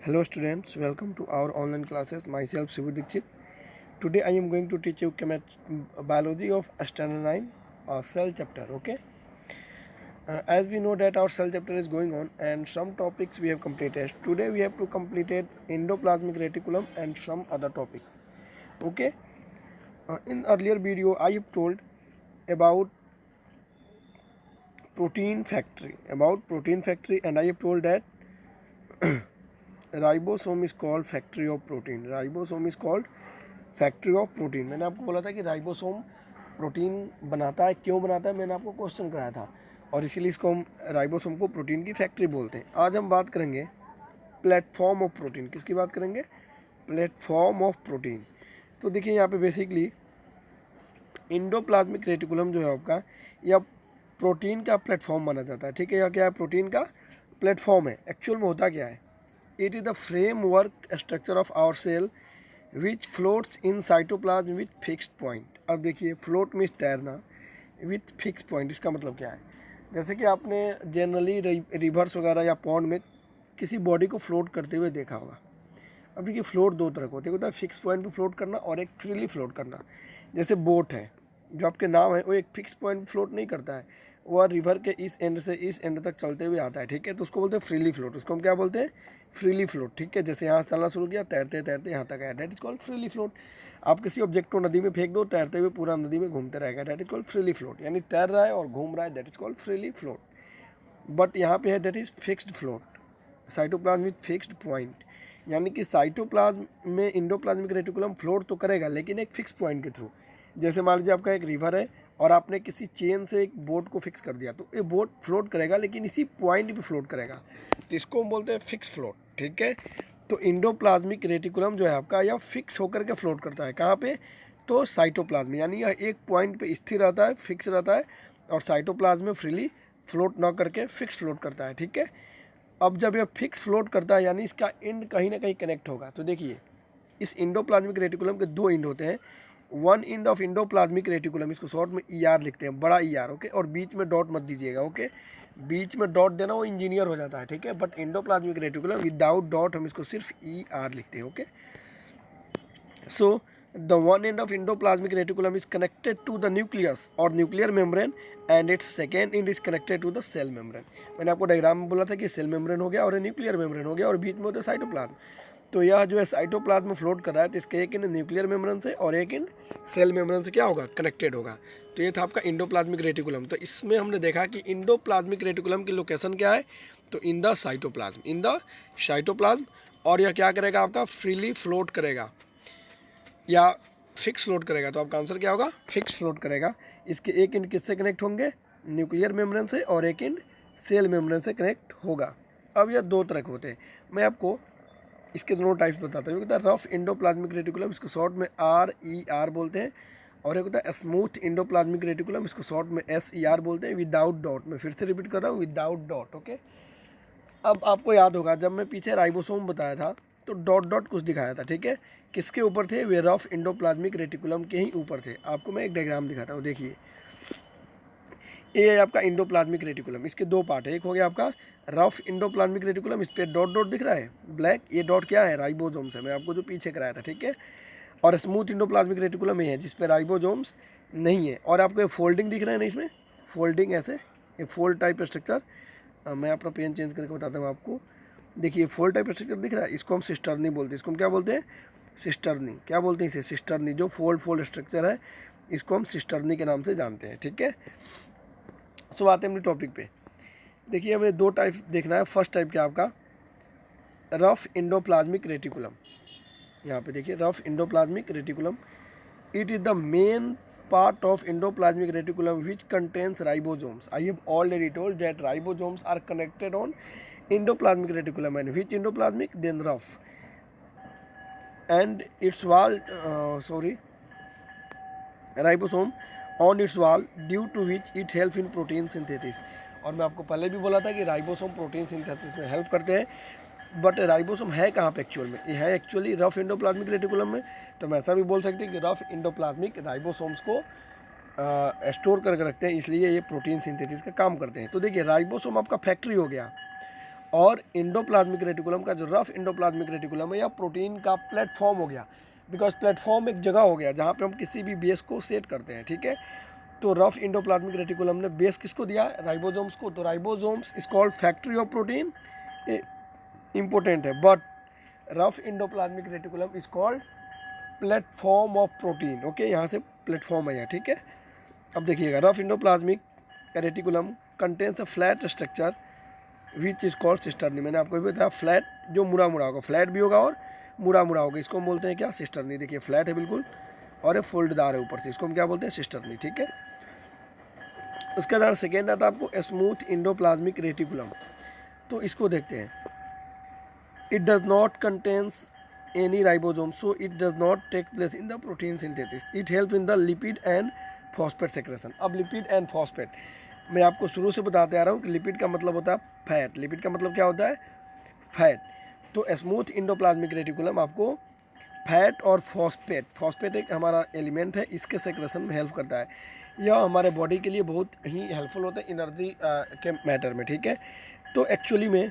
Hello students, welcome to our online classes. Myself Shivu Dikshit. Today I am going to teach you biology of standard 9 cell chapter. Okay. As we know that our cell chapter is going on and some topics we have completed. Today we have to complete endoplasmic reticulum and some other topics. Okay. In earlier video I have told about protein factory and I have told that ribosome is called factory of protein. Ribosome is called factory of protein. मैंने आपको बोला था कि ribosome protein बनाता है. क्यों बनाता है मैंने आपको क्वेश्चन कराया था और इसीलिए इसको हम राइबोसोम को प्रोटीन की फैक्ट्री बोलते हैं. आज हम बात करेंगे प्लेटफॉर्म ऑफ प्रोटीन. किसकी बात करेंगे? Platform of protein. तो देखिए यहाँ पे बेसिकली इंडोप्लाज्मिक रेटिकुलम जो है आपका या प्रोटीन का प्लेटफॉर्म माना जाता है. ठीक है, या क्या है? प्रोटीन का प्लेटफॉर्म है. एक्चुअल में होता क्या है? It is the framework structure of our cell which floats in cytoplasm with fixed point. अब देखिए float मीन्स तैरना, with fixed point इसका मतलब क्या है? जैसे कि आपने जनरली रिवर्स वगैरह या पॉन्ड में किसी बॉडी को फ्लोट करते हुए देखा होगा. अब देखिए फ्लोट दो तरह के होते हैं. होता है फिक्स पॉइंट पे फ्लोट करना और एक फ्रीली फ्लोट करना. जैसे बोट है जो आपके नाम है वो एक फिक्स पॉइंट पे फ्लोट नहीं करता है, वह रिवर के इस एंड से इस एंड तक चलते हुए आता है. ठीक है, तो उसको बोलते हैं फ्रीली फ्लोट. उसको हम क्या बोलते हैं? Freely float. ठीक है, जैसे यहाँ से चलना शुरू किया, तैरते तैरते यहाँ तक आया, that is called freely float. आप किसी ऑब्जेक्ट को नदी में फेंक दो, तैरते हुए पूरा नदी में घूमते रहेगा, that is called freely float. यानी तैर रहा है और घूम रहा है, that is called freely float. But यहाँ पे है that is fixed float. Cytoplasm with fixed point. यानी कि साइटोप्लाज्म में इंडोप्लाज्मिक रेटिकुलम फ्लोट तो करेगा लेकिन एक फिक्स पॉइंट के थ्रू. जैसे मान लीजिए आपका एक रिवर है और आपने किसी चेन से एक बोट को फिक्स कर दिया, तो ये बोट फ्लोट करेगा लेकिन इसी पॉइंट पे फ्लोट करेगा, तो इसको हम बोलते हैं फिक्स फ्लोट. ठीक है, तो इंडोप्लाज्मिक रेटिकुलम जो है आपका यह फिक्स होकर के फ्लोट करता है. कहाँ पे? तो साइटोप्लाज्म. यानी यह एक पॉइंट पे स्थिर रहता है, फिक्स रहता है, और साइटोप्लाज्म में फ्रीली फ्लोट ना करके फिक्स फ्लोट करता है. ठीक है, अब जब यह फिक्स फ्लोट करता है यानी इसका एंड कहीं ना कहीं कनेक्ट होगा. तो देखिए इस इंडोप्लाज्मिक रेटिकुलम के दो एंड होते हैं. One end of endoplasmic reticulum, इसको शॉर्ट में ER लिखते हैं, बड़ा ER. ओके, और बीच में डॉट मत दीजिएगा. ओके, बीच में डॉट देना वो इंजीनियर हो जाता है. ठीक है, but endoplasmic reticulum without dot हम इसको सिर्फ ER लिखते हैं. Okay, so the one end of endoplasmic reticulum is connected to the nucleus और nuclear membrane and its second end is connected to the cell membrane. मैंने आपको diagram में बोला था कि सेल मेम्ब्रेन हो गया और न्यूक्लियर मेम्ब्रेन हो गया और बीच में होता है साइटोप्लाज्म. तो यह जो है साइटोप्लाज्म में फ्लोट कर रहा है, तो इसके एक इन न्यूक्लियर मेम्ब्रेन से और एक इन सेल मेम्ब्रेन से क्या होगा? कनेक्टेड होगा. तो ये था आपका इंडोप्लाज्मिक रेटिकुलम. तो इसमें हमने देखा कि इंडोप्लाज्मिक रेटिकुलम की लोकेशन क्या है? तो इन द साइटोप्लाज्म. और यह क्या करेगा? आपका फ्रीली फ्लोट करेगा या फिक्स फ्लोट करेगा. तो आपका आंसर क्या होगा? फिक्स फ्लोट करेगा. इसके एक इन किससे कनेक्ट होंगे? न्यूक्लियर मेम्ब्रेन से, और एक इन सेल मेम्ब्रेन से कनेक्ट होगा. अब यह दो तरह के होते हैं. मैं आपको इसके दोनों टाइप्स बताता हूँ. एक होता है रफ इंडोप्लाज्मिक रेटिकुलम, इसको शॉर्ट में RER बोलते हैं. और एक होता है स्मूथ इंडोप्लाज्मिक रेटिकुलम, इसको शॉर्ट में SER बोलते हैं, विदाउट डॉट. मैं फिर से रिपीट कर रहा हूँ, विदाउट डॉट. ओके, अब आपको याद होगा जब मैं पीछे राइबोसोम बताया था तो डॉट डॉट कुछ दिखाया था. ठीक है, किसके ऊपर थे? वे रफ इंडोप्लाज्मिक रेटिकुलम के ही ऊपर थे. आपको मैं एक डायग्राम दिखाता हूँ. देखिए ये है आपका इंडोप्लाज्मिक रेटिकुलम. इसके दो पार्ट है. एक हो गया आपका रफ इंडोप्लाज्मिक रेटिकुलम, इस पर डॉट डॉट दिख रहा है ब्लैक, ये डॉट क्या है? राइबोसोम्स है. मैं आपको जो पीछे कराया था. ठीक है, और स्मूथ इंडोप्लाज्मिक रेटिकुलम ये है जिस पे राइबोसोम्स नहीं है. और आपको ये फोल्डिंग दिख रहा है ना, इसमें फोल्डिंग ऐसे, ये फोल्ड टाइप स्ट्रक्चर. मैं अपना पेन चेंज करके बताता हूँ आपको. देखिए फोल्ड टाइप स्ट्रक्चर दिख रहा है, इसको हम सिस्टर्नी बोलते हैं. इसको हम क्या बोलते हैं? सिस्टर्नी. क्या बोलते हैं इसे? सिस्टर्नी. जो फोल्ड स्ट्रक्चर है इसको हम सिस्टर्नी के नाम से जानते हैं. ठीक है, सो आते हैं अपने टॉपिक पे. देखिए हमें दो टाइप्स देखना है. फर्स्ट टाइप क्या आपका? Rough endoplasmic reticulum. यहाँ पे देखिए rough endoplasmic reticulum. It is the main part of endoplasmic reticulum which contains ribosomes. I have already told that ribosomes are connected on endoplasmic reticulum. And which endoplasmic? Then rough. And its wall, ribosome on its wall, due to which it helps in protein synthesis. और मैं आपको पहले भी बोला था कि ribosome protein synthesis में help करते हैं. बट राइबोसोम है कहाँ पे एक्चुअल में? ये है एक्चुअली रफ इंडोप्लाज्मिक रेटिकुलम में. तो मैं ऐसा भी बोल सकते हैं कि रफ इंडोप्लाज्मिक राइबोसोम्स को स्टोर करके रखते हैं, इसलिए ये प्रोटीन सिंथेसिस का काम करते हैं. तो देखिए राइबोसोम आपका फैक्ट्री हो गया और इंडोप्लाज्मिक रेटिकुलम का जो रफ इंडोप्लाज्मिक रेटिकुलम है या प्रोटीन का प्लेटफॉर्म हो गया, बिकॉज प्लेटफॉर्म एक जगह हो गया जहाँ पे हम किसी भी बेस को सेट करते हैं, ठीक है। तो रफ इंडोप्लाज्मिक रेटिकुलम ने बेस किसको दिया, राइबोसोम्स को। तो ribosomes is called factory of protein, important है। But rough endoplasmic reticulum is called platform of protein. Okay, यहाँ से प्लेटफॉर्म है यहाँ, ठीक है। अब देखिएगा, rough endoplasmic reticulum contains a flat structure which is called cisternae. मैंने आपको भी बताया फ्लैट जो मुड़ा मुड़ा होगा, फ्लैट भी होगा और मुड़ा मुड़ा होगा, इसको हम बोलते हैं क्या, सिस्टर्नी। देखिए फ्लैट है बिल्कुल और ये फोल्डदार है ऊपर से, इसको हम क्या बोलते हैं, सिस्टर्नी, ठीक है। उसके बाद सेकेंड आता है आपको स्मूथ इंडोप्लाज्मिक रेटिकुलम। तो इसको देखते हैं। It does not contains any ribosome, so it does not take place in the protein synthesis. It helps in the lipid and phosphate secretion. अब लिपिड एंड फॉस्फेट मैं आपको शुरू से बताते आ रहा हूँ कि लिपिड का मतलब होता है फैट, लिपिड का मतलब क्या होता है, फैट। तो स्मूथ इंडोप्लाज्मिक रेटिकुलम आपको फैट और फॉस्फेट, फॉस्फेट एक हमारा एलिमेंट है, इसके सेक्रेशन में हेल्प करता है। यह हमारे बॉडी के लिए बहुत ही हेल्पफुल होता है एनर्जी के मैटर में, ठीक है। तो एक्चुअली में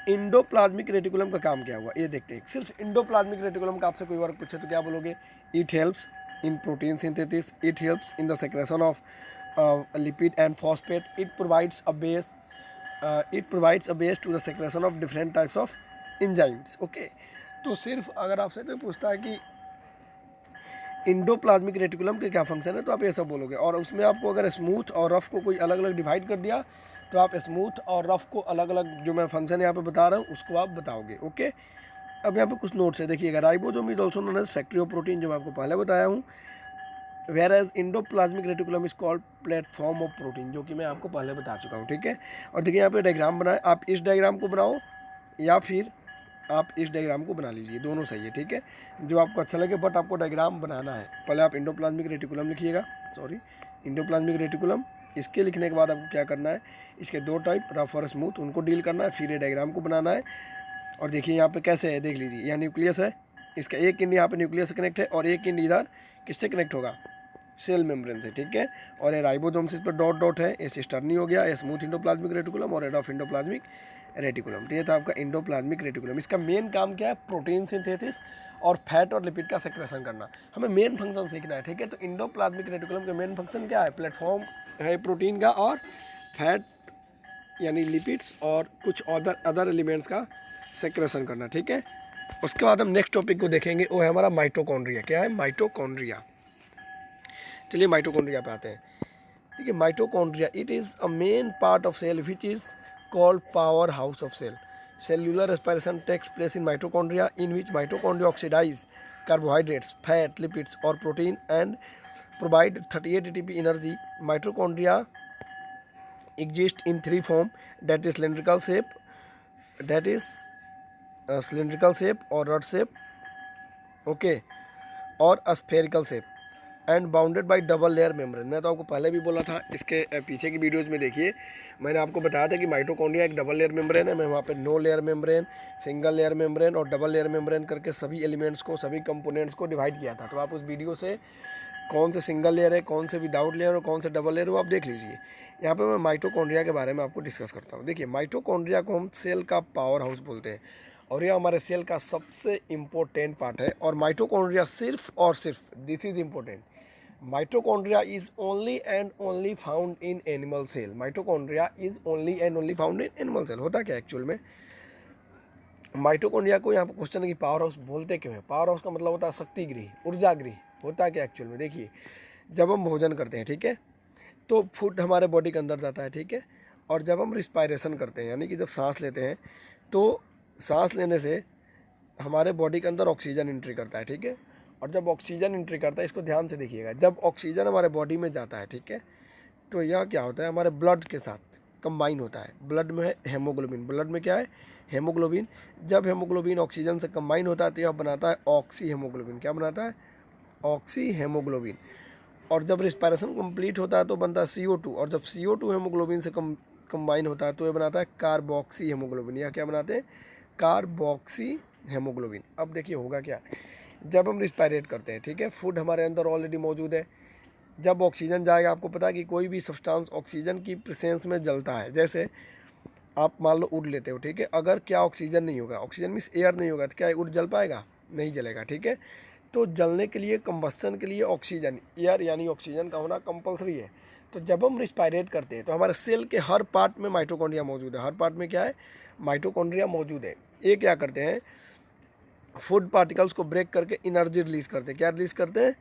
इंडोप्लाज्मिक रेटिकुलम का काम क्या हुआ ये देखते हैं। सिर्फ इंडोप्लाज्मिक रेटिकुलम का आपसे कोई वर्क पूछे तो क्या बोलोगे, it helps in protein synthesis, it helps in the secretion of lipid and phosphate, it provides a base to the secretion of different types of enzymes. Okay, तो सिर्फ अगर आपसे कोई पूछता है कि इंडोप्लाज्मिक रेटिकुलम के क्या फंक्शन है तो आप ये सब बोलोगे। और उसमें आपको अगर स्मूथ और रफ को कोई अलग अलग डिवाइड कर दिया तो आप स्मूथ और रफ को अलग अलग जो मैं फंक्शन यहाँ पे बता रहा हूँ उसको आप बताओगे। ओके, अब यहाँ पे कुछ नोट्स है, देखिएगा। Ribosome is also known as factory of protein, जो मैं आपको पहले बताया हूँ। Whereas endoplasmic reticulum is called platform of protein, जो कि मैं आपको पहले बता चुका हूँ, ठीक है। और देखिए यहाँ पे डायग्राम बनाए, आप इस डायग्राम को बनाओ या फिर आप इस डायग्राम को बना लीजिए, दोनों सही है, ठीक है, जो आपको अच्छा लगे। बट आपको डायग्राम बनाना है, पहले आप इंडोप्लाज्मिक रेटिकुलम लिखिएगा, सॉरी इंडोप्लाज्मिक रेटिकुलम। इसके लिखने के बाद आपको क्या करना है, इसके दो टाइप रफ और स्मूथ, उनको डील करना है, फिर ये डायग्राम को बनाना है। और देखिए यहाँ पे कैसे है, देख लीजिए, यहाँ न्यूक्लियस है, इसका एक एंड यहाँ पे न्यूक्लियस से कनेक्ट है और एक एंड इधर किससे कनेक्ट होगा, सेल मेम्ब्रेन से, ठीक है। और ये राइबोसोम्स पर डॉट डॉट है, ये सिस्टर्नी हो गया, ये स्मूथ इंडोप्लाज्मिक रेटिकुलम और रफ इंडोप्लाज्मिक रेटिकुलम। तो ये था आपका इंडोप्लाज्मिक रेटिकुलम। इसका मेन काम क्या है, प्रोटीन सिंथेसिस और फैट और लिपिड का सेक्रेशन करना। हमें मेन फंक्शन सीखना है, ठीक है। तो इंडोप्लाज्मिक रेटिकुलम का मेन फंक्शन क्या है, प्लेटफॉर्म है प्रोटीन का और फैट यानी लिपिड्स और कुछ अदर एलिमेंट्स का सेक्रेशन करना, ठीक है। उसके बाद हम नेक्स्ट टॉपिक को देखेंगे, वो है हमारा माइटोकॉन्ड्रिया। क्या है, माइटोकॉन्ड्रिया। चलिए माइटोकॉन्ड्रिया पे आते हैं। ठीक है, mitochondria it is a main part of cell which is called powerhouse of cell. Cellular respiration takes place in mitochondria, in which mitochondria oxidize carbohydrates, fat, lipids, or protein and provide 38 ATP energy. Mitochondria exist in three form, that is cylindrical shape or rod shape, okay, और spherical shape and bounded by double layer membrane. मैं तो आपको पहले भी बोला था, इसके पीछे की वीडियोज़ में देखिए, मैंने आपको बताया था कि माइटोकॉन्ड्रिया एक डबल लेयर मेम्ब्रेन है। मैं वहाँ पे no layer membrane, single layer membrane और डबल लेयर मेम्ब्रेन करके सभी एलिमेंट्स को, सभी कंपोनेंट्स को डिवाइड किया था। तो आप उस वीडियो से कौन से सिंगल लेयर है, कौन से विदाउट लेयर और कौन से डबल लेयर, वो आप देख लीजिए। यहाँ पर मैं माइटोकॉन्ड्रिया के बारे में आपको डिस्कस करता हूँ। देखिए, माइटोकॉन्ड्रिया को हम सेल का पावर हाउस बोलते हैं और यह हमारे सेल का सबसे इम्पोर्टेंट पार्ट है। और माइटोकॉन्ड्रिया सिर्फ और सिर्फ, this is important, mitochondria is only and only found in animal cell. Mitochondria is only and only found in animal cell. होता क्या एक्चुअल में, माइटोकॉन्ड्रिया को यहाँ पर क्वेश्चन है कि पावर हाउस बोलते क्यों है। पावर हाउस का मतलब होता है शक्ति गृह, ऊर्जा गृह। होता क्या एक्चुअल में, देखिए, जब हम भोजन करते हैं, ठीक है, तो फूड हमारे बॉडी के अंदर जाता है, ठीक है। और जब हम रिस्पायरेशन करते हैं, यानी कि जब सांस लेते हैं, तो सांस लेने से हमारे बॉडी के अंदर ऑक्सीजन एंट्री करता है, ठीक है। और जब ऑक्सीजन एंट्री करता है, इसको ध्यान से देखिएगा, जब ऑक्सीजन हमारे बॉडी में जाता है, ठीक है, तो यह क्या होता है, हमारे ब्लड के साथ कंबाइन होता है। ब्लड में है हेमोग्लोबिन, ब्लड में क्या है, हेमोग्लोबिन। जब हेमोग्लोबिन ऑक्सीजन से कंबाइन होता है तो यह बनाता है ऑक्सी हेमोग्लोबिन। क्या बनाता है, ऑक्सी हेमोग्लोबिन। और जब रिस्पायरेशन कंप्लीट होता है तो बनता है CO2, और जब CO2 हेमोग्लोबिन से कंबाइन होता है तो ये बनाता है कार्बोक्सी हेमोग्लोबिन। यह क्या बनाते हैं, कार्बोक्सी हेमोग्लोबिन। अब देखिए होगा क्या, जब हम रिस्पायरेट करते हैं, ठीक है, फूड हमारे अंदर ऑलरेडी मौजूद है। जब ऑक्सीजन जाएगा, आपको पता है कि कोई भी सब्सटेंस ऑक्सीजन की प्रेजेंस में जलता है। जैसे आप मान लो उड़ लेते हो, ठीक है, अगर क्या ऑक्सीजन नहीं होगा, ऑक्सीजन मीन्स एयर नहीं होगा, तो क्या उड़ जल पाएगा? नहीं जलेगा, ठीक है। तो जलने के लिए, कंबस्शन के लिए ऑक्सीजन, एयर यानी ऑक्सीजन का होना कंपलसरी है। तो जब हम रिस्पायरेट करते हैं तो हमारे सेल के हर पार्ट में माइटोकॉन्ड्रिया मौजूद है। हर पार्ट में क्या है? माइटोकॉन्ड्रिया मौजूद है। ये क्या करते हैं? फूड पार्टिकल्स को ब्रेक करके एनर्जी रिलीज करते हैं। क्या रिलीज करते हैं?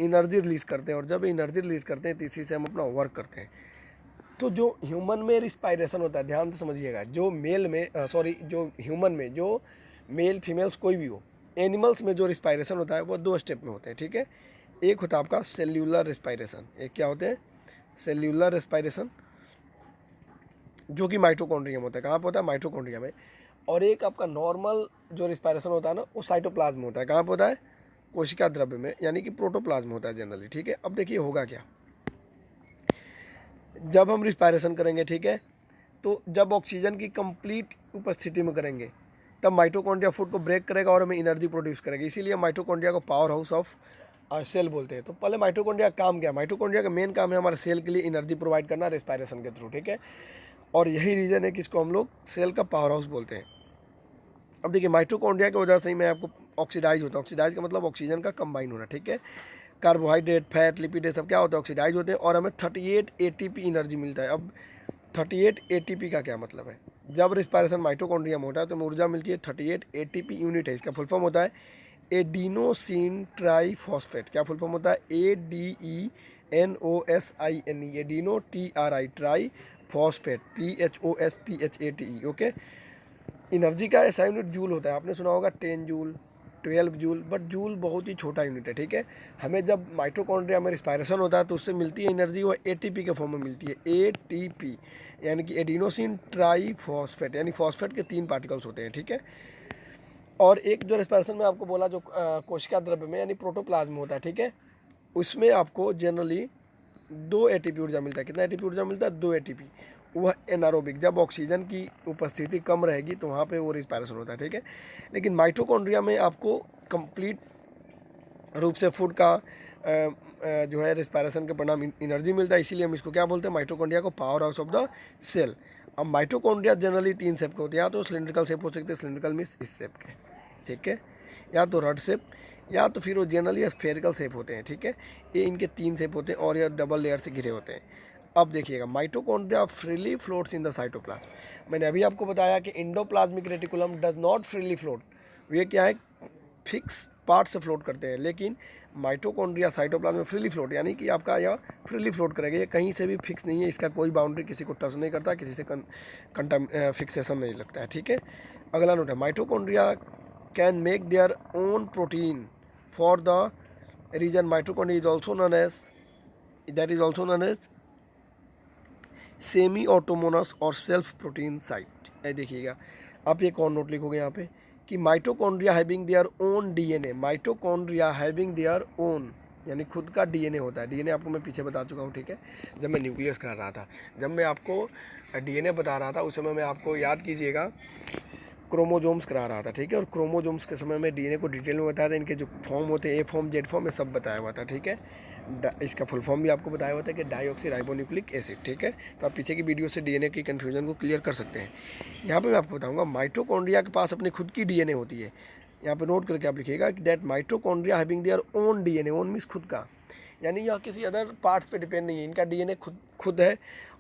एनर्जी रिलीज करते हैं। और जब एनर्जी रिलीज करते हैं तो इसी से हम अपना वर्क करते हैं। तो जो ह्यूमन में रिस्पायरेशन होता है, ध्यान से समझिएगा, जो मेल में जो ह्यूमन में, जो मेल फीमेल्स कोई भी हो, एनिमल्स में जो रिस्पायरेशन होता है वो 2 स्टेप में होते हैं, ठीक है। एक होता है आपका सेल्यूलर रिस्पायरेशन, एक क्या होते हैं? सेल्यूलर रिस्पायरेशन, जो कि माइटोकॉन्ड्रिया में होता है। कहाँ पे होता है? माइटोकॉन्ड्रिया में। और एक आपका नॉर्मल जो रिस्पायरेशन होता है ना, वो साइटोप्लाज्म में होता है। कहाँ पे होता है? कोशिका द्रव्य में, यानी कि प्रोटोप्लाज्म होता है जनरली, ठीक है। अब देखिए होगा क्या जब हम रिस्पायरेशन करेंगे, ठीक है, तो जब ऑक्सीजन की कंप्लीट उपस्थिति में करेंगे तब माइटोकॉन्ड्रिया फूड को ब्रेक करेगा और हमें एनर्जी प्रोड्यूस करेगा। इसीलिए माइटोकॉन्ड्रिया को पावर हाउस ऑफ सेल बोलते हैं। तो पहले माइटोकॉन्ड्रिया का काम क्या? माइटोकॉन्ड्रिया का मेन काम है हमारे सेल के लिए एनर्जी प्रोवाइड करना रिस्पायरेशन के थ्रू, ठीक है। और यही रीज़न है कि इसको हम लोग सेल का पावर हाउस बोलते हैं। अब देखिए माइटोकॉन्ड्रिया की वजह से ही मैं आपको ऑक्सीडाइज होता है। ऑक्सीडाइज का मतलब ऑक्सीजन का कंबाइन होना, ठीक है। कार्बोहाइड्रेट, फैट, लिपिड, ये सब क्या होता है? ऑक्सीडाइज होते हैं और हमें 38 एटीपी एनर्जी मिलता है। अब 38 एटीपी का क्या मतलब है? जब रिस्पायरेशन माइटोकॉन्ड्रिया में होता है तो हमें ऊर्जा मिलती है 38 एटीपी यूनिट है। इसका फुल फॉर्म होता है एडिनोसिन ट्राईफॉस्फेट। क्या फुल फॉर्म होता है? ADENOSINE, adeno TRI, try phosphate, PHOSPHATE, okay. Energy का ऐसा यूनिट जूल होता है। आपने सुना होगा 10 जूल, 12 जूल, बट जूल बहुत ही छोटा यूनिट है, ठीक है। हमें जब माइटोकॉन्ड्रिया में रिस्पायरेशन होता है तो उससे मिलती है एनर्जी, वो एटीपी के फॉर्म में मिलती है। ATP यानी कि एडिनोसिन ट्राईफॉस्फेट, यानी फॉस्फेट के 3 पार्टिकल्स होते हैं, ठीक है। और एक जो रिस्पायरेशन में आपको बोला जो कोशिका द्रव्य में यानी प्रोटोप्लाज्म होता है, ठीक है, उसमें आपको जनरली 2 एटीपी ऊर्जा मिलता है। कितना एटीपी ऊर्जा मिलता है? 2 एटीपी। वह एनारोबिक, जब ऑक्सीजन की उपस्थिति कम रहेगी तो वहाँ पे वो रिस्पायरेशन होता है, ठीक है। लेकिन माइटोकॉन्ड्रिया में आपको कंप्लीट रूप से फूड का जो है रिस्पायरेशन के परिणाम एनर्जी मिलता है। इसीलिए हम इसको क्या बोलते हैं? माइटोकॉन्ड्रिया को power house of the cell. अब माइटोकॉन्ड्रिया जनरली 3 शेप के होते हैं। या तो सिलिंड्रिकल शेप हो सकते हैं, सिलिंड्रिकल मीन्स इस शेप के, ठीक है, या तो रड शेप, या तो फिर वो जनरली स्फेरिकल शेप होते हैं, ठीक है। ये इनके 3 शेप होते हैं और ये डबल लेयर से घिरे होते हैं। अब देखिएगा mitochondria freely floats in the cytoplasm. मैंने अभी आपको बताया कि endoplasmic reticulum does not freely float. ये क्या है? फिक्स पार्ट से फ्लोट करते हैं। लेकिन माइटोकॉन्ड्रिया साइटोप्लाज्म में फ्रीली फ्लोट, यानी कि आपका यह फ्रीली फ्लोट करेगा। ये कहीं से भी फिक्स नहीं है, इसका कोई बाउंड्री किसी को टच नहीं करता, किसी से फिक्सेशन नहीं लगता है, ठीक है। अगला नोट है mitochondria can make their own protein for the reason mitochondria is also known as, that is also known as semi autonomous और सेल्फ प्रोटीन साइट। ये देखिएगा आप, एक और नोट लिखोगे यहाँ पे कि mitochondria having their own DNA. Mitochondria having their own यानी खुद का डीएनए होता है। डीएनए आपको मैं पीछे बता चुका हूँ, ठीक है, जब मैं न्यूक्लियस करा रहा था। जब मैं आपको डीएनए बता रहा था उस समय मैं आपको याद कीजिएगा क्रोमोजोम्स करा रहा था, ठीक है। और क्रोमोजोम्स के समय में डीएनए को डिटेल में बताया था। इनके जो फॉर्म होते हैं, ए फॉर्म, जेड फॉर्म, ये सब बताया हुआ था, ठीक है। इसका फुल फॉर्म भी आपको बताया हुआ था कि डाईऑक्सी राइबोन्यूक्लिक एसिड, ठीक है। तो आप पीछे की वीडियो से डीएनए की कन्फ्यूजन को क्लियर कर सकते हैं। यहाँ पे मैं आपको बताऊँगा माइटोकॉन्ड्रिया के पास अपनी खुद की डीएनए होती है। यहाँ पे नोट करके आप लिखिएगा कि that mitochondria having their own DNA. Own means खुद का, यानी यह किसी अदर पार्ट्स पे डिपेंड नहीं है। इनका डीएनए खुद है।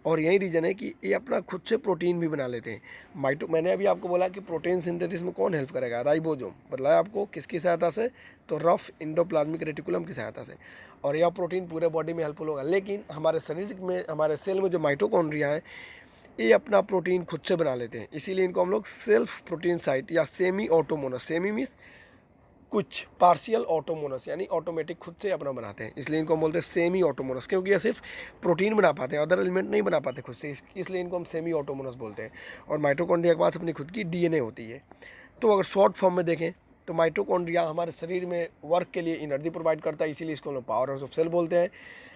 और यही रीज़न है कि ये अपना खुद से प्रोटीन भी बना लेते हैं। मैंने अभी आपको बोला कि प्रोटीन सिंथेसिस में कौन हेल्प करेगा? राइबोसोम। बताया आपको किसकी सहायता से? तो रफ इंडोप्लाज्मिक रेटिकुलम की सहायता से। और यह प्रोटीन पूरे बॉडी में हेल्पफुल होगा। लेकिन हमारे शरीर में, हमारे सेल में जो माइटोकॉन्ड्रिया है, ये अपना प्रोटीन खुद से बना लेते हैं। इसीलिए इनको हम लोग सेल्फ प्रोटीन साइट या सेमी ऑटोमोनस, सेमी मीन्स कुछ, पार्शियल ऑटोमोनस यानी ऑटोमेटिक खुद से अपना बनाते हैं, इसलिए इनको हम बोलते हैं सेमी ऑटोमोनस। क्योंकि ये सिर्फ प्रोटीन बना पाते हैं, अदर एलिमेंट नहीं बना पाते खुद से, इसलिए इनको हम सेमी ऑटोमोनस बोलते हैं। और माइटोकॉन्ड्रिया के पास अपनी खुद की डीएनए होती है। तो अगर शॉर्ट फॉर्म में देखें तो माइटोकॉन्ड्रिया हमारे शरीर में वर्क के लिए एनर्जी प्रोवाइड करता है, इसीलिए इसको हम लोग पावर हाउस ऑफ सेल बोलते हैं।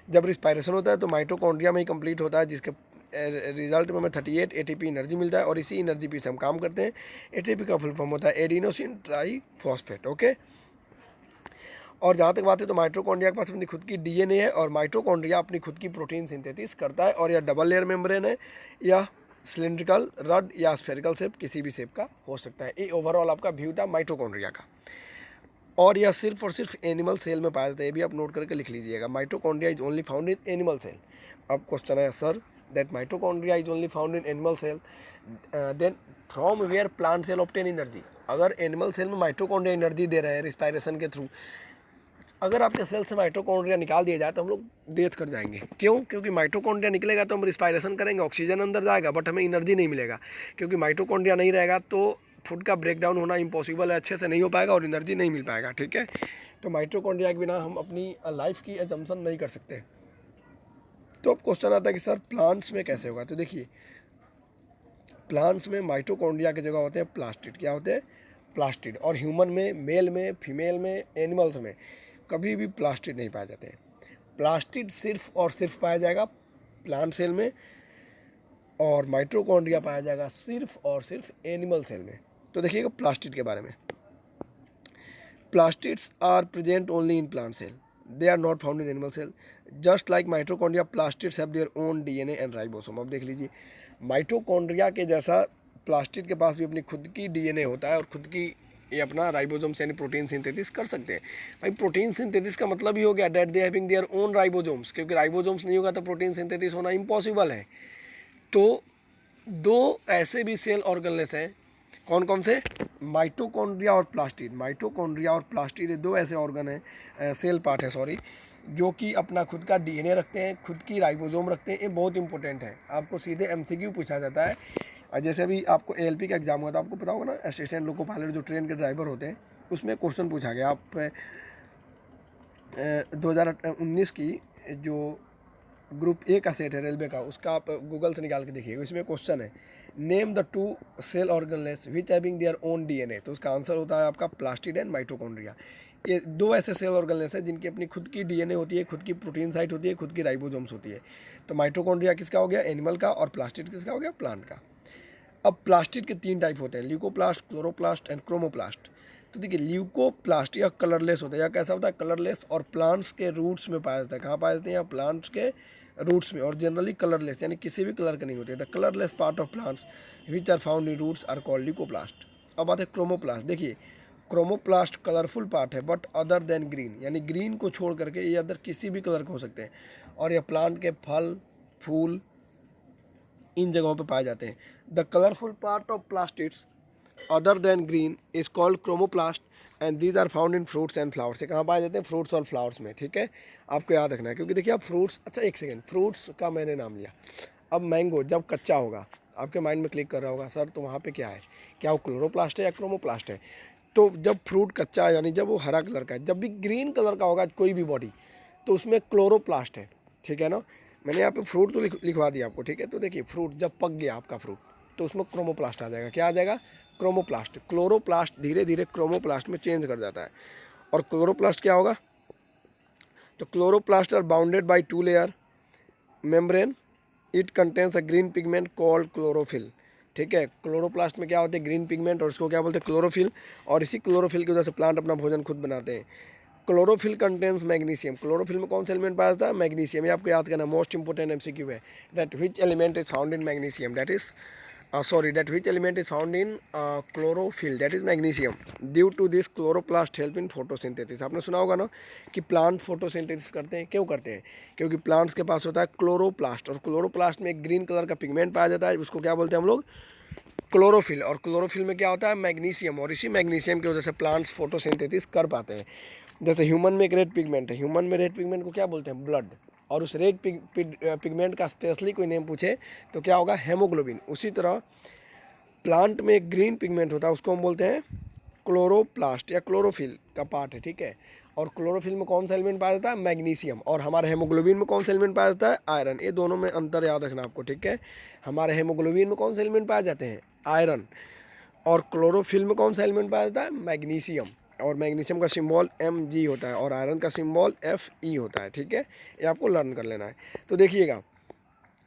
जब रिस्पायरेशन होता है तो माइटोकॉन्ड्रिया में ही कंप्लीट होता है, जिसके रिजल्ट में हमें 38 एटीपी एनर्जी मिलता है और इसी एनर्जी पे से हम काम करते हैं। एटीपी का फुल फॉर्म होता है एडिनोसिन ट्राईफॉस्फेट, ओके। और जहाँ तक बात है तो माइटोकॉन्ड्रिया के पास अपनी खुद की डीएनए है और माइटोकॉन्ड्रिया अपनी खुद की प्रोटीन सिंथेसिस करता है। और यह डबल लेयर मेम्ब्रेन है, यह सिलिंड्रिकल, रड या स्फेरिकल शेप, किसी भी शेप का हो सकता है। ये ओवरऑल आपका व्यू था माइटोकॉन्ड्रिया का। और यह सिर्फ और सिर्फ एनिमल सेल में पाया जाता है, ये भी आप नोट करके लिख लीजिएगा। Mitochondria is only found in animal cell. अब क्वेश्चन है sir that mitochondria is only found in animal cell, then from where plant cell obtain energy. अगर एनिमल सेल में माइटोकॉन्ड्रिया एनर्जी दे रहे हैं रिस्पायरेशन के थ्रू, अगर आपके सेल से माइटोकॉन्ड्रिया निकाल दिया जाए तो हम लोग डेथ कर जाएंगे। क्यों? क्योंकि माइटोकॉन्ड्रिया निकलेगा तो हम रिस्पायरेशन करेंगे, ऑक्सीजन अंदर जाएगा, बट हमें एनर्जी नहीं मिलेगा। क्योंकि माइटोकॉन्ड्रिया नहीं रहेगा तो फूड का ब्रेकडाउन होना इम्पॉसिबल है, अच्छे से नहीं हो पाएगा और एनर्जी नहीं मिल पाएगा। ठीक है, तो माइटोकॉन्ड्रिया के बिना हम अपनी लाइफ की एजम्पशन नहीं कर सकते। तो अब क्वेश्चन आता है कि सर प्लांट्स में कैसे होगा। तो देखिए, प्लांट्स में माइटोकॉन्ड्रिया की जगह होते हैं प्लास्टिड। क्या होते हैं? प्लास्टिड। और ह्यूमन में, मेल में, फीमेल में, एनिमल्स में कभी भी प्लास्टिड नहीं पाए जाते हैं। प्लास्टिड सिर्फ और सिर्फ पाया जाएगा प्लांट सेल में, और माइटोकॉन्ड्रिया पाया जाएगा सिर्फ और सिर्फ एनिमल सेल में। तो देखिएगा प्लास्टिड के बारे में, plastids are present only in plant cell, they are not found in animal cell. Just like mitochondria, plastids have their own DNA and ribosome. अब देख लीजिए, माइटोकॉन्ड्रिया के जैसा प्लास्टिड के पास भी अपनी खुद की डीएनए होता है और खुद की ये अपना राइबोसोम्स यानी प्रोटीन सिंथेसिस कर सकते हैं। भाई प्रोटीन सिंथेसिस का मतलब ही हो गया that they having their own ribosomes, क्योंकि राइबोसोम्स नहीं होगा तो प्रोटीन सिंथेसिस होना इम्पॉसिबल है। तो दो ऐसे भी सेल ऑर्गेनेल्स हैं, कौन कौन से? माइटोकॉन्ड्रिया और प्लास्टिड। माइटोकॉन्ड्रिया और प्लास्टिड ये दो ऐसे ऑर्गन हैं, सेल पार्ट है सॉरी, जो कि अपना खुद का डीएनए रखते हैं, खुद की राइबोसोम रखते हैं। ये बहुत इंपॉर्टेंट है, आपको सीधे एमसीक्यू पूछा जाता है। जैसे अभी आपको एएलपी का एग्जाम हुआ था, आपको पता होगा ना, असिस्टेंट लोको पायलट जो ट्रेन के ड्राइवर होते हैं, उसमें क्वेश्चन पूछा गया। आप 2019 की जो ग्रुप ए का सेट है रेलवे का, उसका आप गूगल से निकाल के देखिएगा। इसमें क्वेश्चन है name the two cell organelles which having their own DNA. तो उसका आंसर होता है आपका प्लास्टिड एंड माइटोकॉन्ड्रिया। ये दो ऐसे सेल ऑर्गेनेल्स हैं जिनकी अपनी खुद की डीएनए होती है, खुद की प्रोटीन साइट होती है, खुद की राइबोसोम्स होती है। तो माइटोकॉन्ड्रिया किसका हो गया? एनिमल का। और प्लास्टिड किसका हो गया? प्लांट का। अब प्लास्टिड के 3 टाइप होते हैं, ल्यूकोप्लास्ट, क्लोरोप्लास्ट एंड क्रोमोप्लास्ट। तो देखिए, ल्यूकोप्लास्ट या कलरलेस होता है, या कैसा होता है? कलरलेस, और प्लांट्स के रूट्स में पाया जाता है। कहाँ पाया जाते हैं? या प्लांट्स के रूट्स में, और जनरली कलरलेस यानी किसी भी कलर के नहीं होते। The colourless part of plants which are found in roots are called leucoplast. अब आते हैं क्रोमोप्लास्ट। देखिए, क्रोमोप्लास्ट कलरफुल पार्ट है बट अदर देन ग्रीन, यानी ग्रीन को छोड़ करके ये अदर किसी भी कलर के हो सकते हैं, और यह प्लांट के फल, फूल, इन जगहों पे पाए जाते हैं। The colourful part of plastids other than green is called chromoplast and these are found in fruits and flowers. ये कहाँ पाए जाते हैं? फ्रूट्स और फ्लावर्स में। ठीक है, आपको याद रखना है, क्योंकि देखिए आप फ्रूट्स, अच्छा एक सेकेंड, फ्रूट्स का मैंने नाम लिया। अब मैंगो जब कच्चा होगा, आपके माइंड में क्लिक कर रहा होगा सर तो वहाँ पे क्या है, क्या वो क्लोरोप्लास्ट है या क्रोमोप्लास्ट है? तो जब फ्रूट कच्चा है, यानी जब वो हरा कलर का है, जब भी ग्रीन कलर का होगा कोई भी बॉडी, तो उसमें क्लोरोप्लास्ट है। ठीक है ना, मैंने यहाँ पे फ्रूट तो लिखवा दिया आपको। ठीक है, तो देखिए फ्रूट जब पक गया आपका फ्रूट, तो उसमें क्रोमोप्लास्ट आ जाएगा। क्या आ जाएगा? क्रोमोप्लास्ट। क्लोरोप्लास्ट धीरे धीरे क्रोमोप्लास्ट में चेंज कर जाता है। और क्लोरोप्लास्ट क्या होगा? तो chloroplast are bounded by 2 layer membrane, it contains a green pigment called chlorophyll. ठीक है, क्लोरोप्लास्ट में क्या होते हैं? ग्रीन पिगमेंट, और इसको क्या बोलते हैं? क्लोरोफिल। और इसी क्लोरोफिल की वजह से प्लांट अपना भोजन खुद बनाते हैं। Chlorophyll contains magnesium. क्लोरोफिल में कौन सा एलिमेंट पाया जाता है? मैग्नीशियम। ये आपको याद करना, मोस्ट इंपोर्टेंट एमसीक्यू है। That which element is found in magnesium, that is that which element is found in chlorophyll, that is magnesium. Due to this chloroplast help in photosynthesis. आपने सुना होगा ना कि प्लांट फोटोसिंथेसिस करते हैं। क्यों करते हैं? क्योंकि प्लांट्स के पास होता है क्लोरोप्लास्ट, और क्लोरोप्लास्ट में एक ग्रीन कलर का पिगमेंट पाया जाता है, उसको क्या बोलते हैं हम लोग? क्लोरोफिल। और क्लोरोफिल में क्या होता है? मैग्नीशियम। और इसी मैग्नीशियम की वजह से प्लांट्स फोटोसिंथेसिस कर पाते हैं। जैसे ह्यूमन में एक रेड पिगमेंट है, ह्यूमन में रेड पिगमेंट को क्या बोलते हैं? ब्लड। और उस रेड पिगमेंट का स्पेशली कोई नेम पूछे तो क्या होगा? हेमोग्लोबिन। उसी तरह प्लांट में एक ग्रीन पिगमेंट होता है, उसको हम बोलते हैं क्लोरोप्लास्ट या क्लोरोफिल का पार्ट है। ठीक है, और क्लोरोफिल में कौन सा एलिमेंट पाया जाता है? मैग्नीशियम। और हमारे हेमोग्लोबिन में कौन सा एलिमेंट पाया जाता है? आयरन। ये दोनों में अंतर याद रखना आपको। ठीक है, हमारे हेमोग्लोबिन में कौन से एलिमेंट पाए जाते हैं? आयरन। और क्लोरोफिल में कौन सा एलिमेंट पाया जाता है? मैग्नीशियम। और मैग्नीशियम का सिंबल Mg होता है, और आयरन का सिंबल Fe होता है। ठीक है, ये आपको लर्न कर लेना है। तो देखिएगा,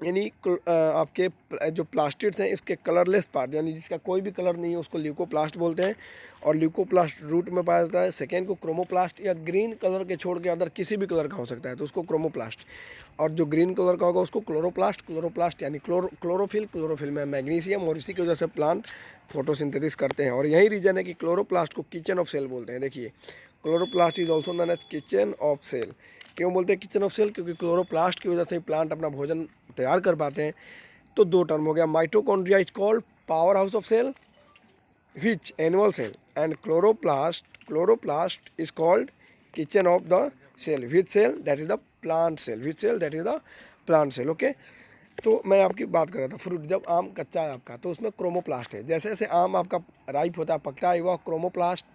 यानी आपके जो प्लास्टिड्स हैं इसके कलरलेस पार्ट, यानी जिसका कोई भी कलर नहीं है, उसको ल्यूकोप्लास्ट बोलते हैं। और ल्यूकोप्लास्ट रूट में पाया जाता है। सेकेंड को क्रोमोप्लास्ट, या ग्रीन कलर के छोड़ के अदर किसी भी कलर का हो सकता है तो उसको क्रोमोप्लास्ट। और जो ग्रीन कलर का होगा उसको क्लोरोप्लास्ट। क्लोरोप्लास्ट यानी क्लोरोफिल। क्लोरोफिल में मैग्नीशियम, और इसी की वजह से प्लांट फोटोसिंथेसिस करते हैं। और यही रीज़न है कि क्लोरोप्लास्ट को किचन ऑफ सेल बोलते हैं। देखिए, chloroplast is also known as kitchen of cell. क्यों बोलते हैं किचन ऑफ सेल? क्योंकि क्लोरोप्लास्ट की वजह से प्लांट अपना भोजन तैयार कर पाते हैं। तो दो टर्म हो गया, mitochondria is called power house of cell which animal cell, and chloroplast is called kitchen of the cell which cell that is the plant cell, which cell that is the plant cell. Okay, तो मैं आपकी बात कर रहा था fruit, जब आम कच्चा है आपका तो उसमें क्रोमोप्लास्ट है। जैसे जैसे आम आपका राइप होता है, पकता है, वह क्रोमोप्लास्ट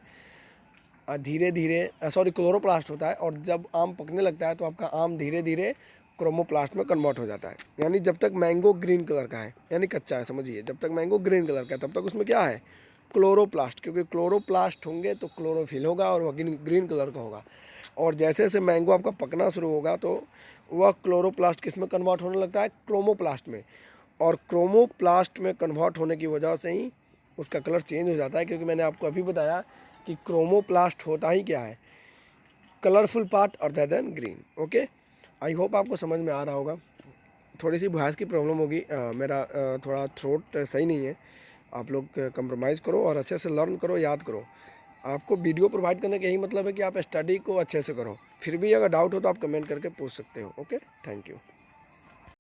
धीरे धीरे क्लोरोप्लास्ट होता है। और जब आम पकने लगता है तो आपका आम धीरे धीरे क्रोमोप्लास्ट में कन्वर्ट हो जाता है। यानी जब तक मैंगो ग्रीन कलर का है, यानी कच्चा है, समझिए, जब तक मैंगो ग्रीन कलर का है तब तक उसमें क्या है? क्लोरोप्लास्ट। क्योंकि क्लोरोप्लास्ट होंगे तो क्लोरोफिल होगा और वह ग्रीन कलर का होगा। और जैसे जैसे मैंगो आपका पकना शुरू होगा तो वह क्लोरोप्लास्ट किस में कन्वर्ट होने लगता है? क्रोमोप्लास्ट में। और क्रोमोप्लास्ट में कन्वर्ट होने की वजह से ही उसका कलर चेंज हो जाता है। क्योंकि मैंने आपको अभी बताया कि क्रोमोप्लास्ट होता ही क्या है? Colourful part other than green. Okay, I hope आपको समझ में आ रहा होगा। थोड़ी सी वॉइस की प्रॉब्लम होगी, मेरा थोड़ा थ्रोट सही नहीं है। आप लोग कंप्रोमाइज़ करो और अच्छे से लर्न करो, याद करो। आपको वीडियो प्रोवाइड करने का यही मतलब है कि आप स्टडी को अच्छे से करो। फिर भी अगर डाउट हो तो आप कमेंट करके पूछ सकते हो। Okay, thank you.